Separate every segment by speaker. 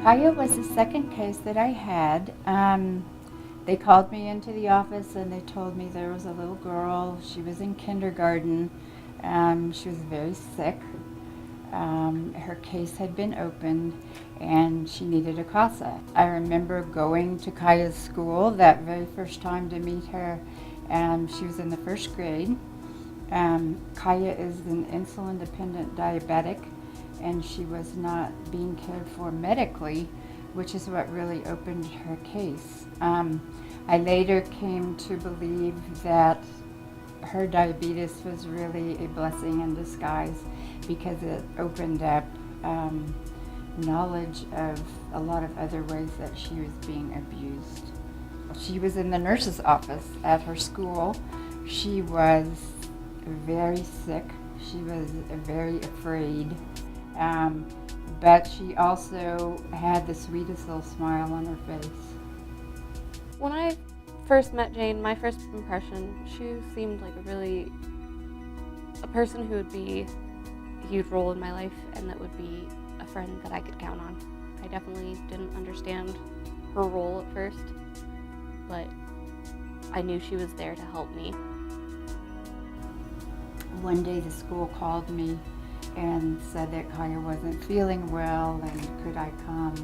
Speaker 1: Kiaya was the second case that I had. They called me into the office and they told me there was a little girl. She was in kindergarten. She was very sick. Her case had been opened and she needed a CASA. I remember going to Kiaya's school that very first time to meet her. She was in the first grade. Kiaya is an insulin-dependent diabetic, and she was not being cared for medically, which is what really opened her case. I later came to believe that her diabetes was really a blessing in disguise because it opened up knowledge of a lot of other ways that she was being abused. She was in the nurse's office at her school. She was very sick. She was very afraid. But she also had the sweetest little smile on her face.
Speaker 2: When I first met Jane, my first impression, she seemed like a person who would be a huge role in my life and that would be a friend that I could count on. I definitely didn't understand her role at first, but I knew she was there to help me.
Speaker 1: One day the school called me and said that Kiaya wasn't feeling well and could I come.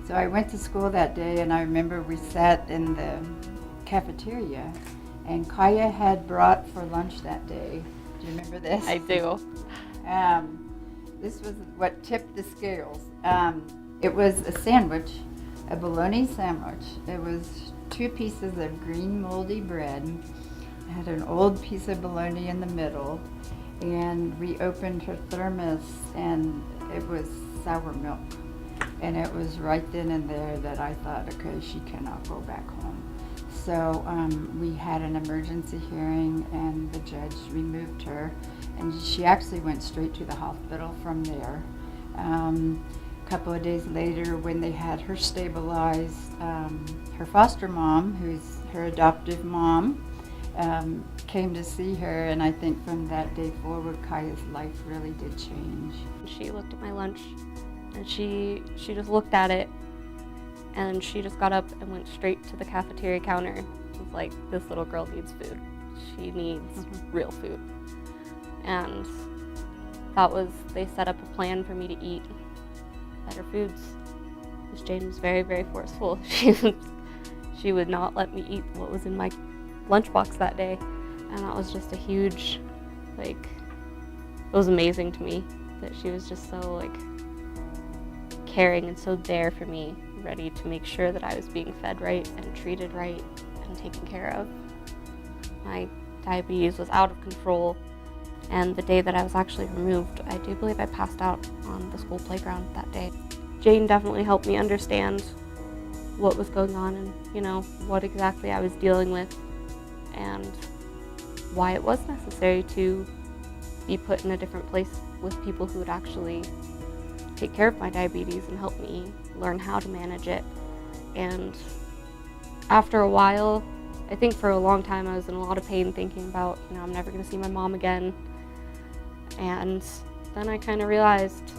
Speaker 1: So I went to school that day and I remember we sat in the cafeteria and Kiaya had brought for lunch that day. Do you remember this?
Speaker 2: I do.
Speaker 1: This was what tipped the scales. It was a sandwich, a bologna sandwich. It was 2 pieces of green moldy bread. It had an old piece of bologna in the middle, and we opened her thermos and it was sour milk. And it was right then and there that I thought, okay, she cannot go back home. So we had an emergency hearing and the judge removed her, and she actually went straight to the hospital from there. A couple of days later, when they had her stabilized, her foster mom, who's her adoptive mom, came to see her, and I think from that day forward, Kiaya's life really did change.
Speaker 2: She looked at my lunch and she just looked at it, and she just got up and went straight to the cafeteria counter. It was like, this little girl needs food. She needs real food. And they set up a plan for me to eat better foods. Miss Jane was very, very forceful. She would not let me eat what was in my lunchbox that day. And that was just a huge, it was amazing to me that she was just so caring and so there for me, ready to make sure that I was being fed right and treated right and taken care of. My diabetes was out of control, and the day that I was actually removed, I do believe I passed out on the school playground that day. Jane definitely helped me understand what was going on and, what exactly I was dealing with and why it was necessary to be put in a different place with people who would actually take care of my diabetes and help me learn how to manage it. And after a while, I think for a long time I was in a lot of pain thinking about, I'm never going to see my mom again. And then I kind of realized,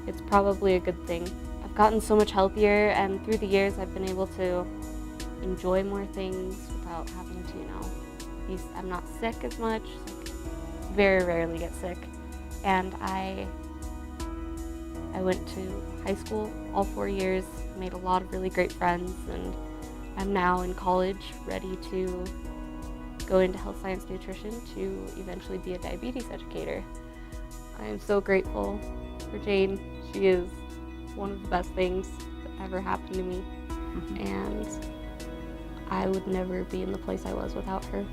Speaker 2: it's probably a good thing. I've gotten so much healthier, and through the years I've been able to enjoy more things without having to, I'm not sick as much. Very rarely get sick. And I went to high school all 4 years, made a lot of really great friends, and I'm now in college ready to go into health science nutrition to eventually be a diabetes educator. I am so grateful for Jane. She is one of the best things that ever happened to me, and I would never be in the place I was without her.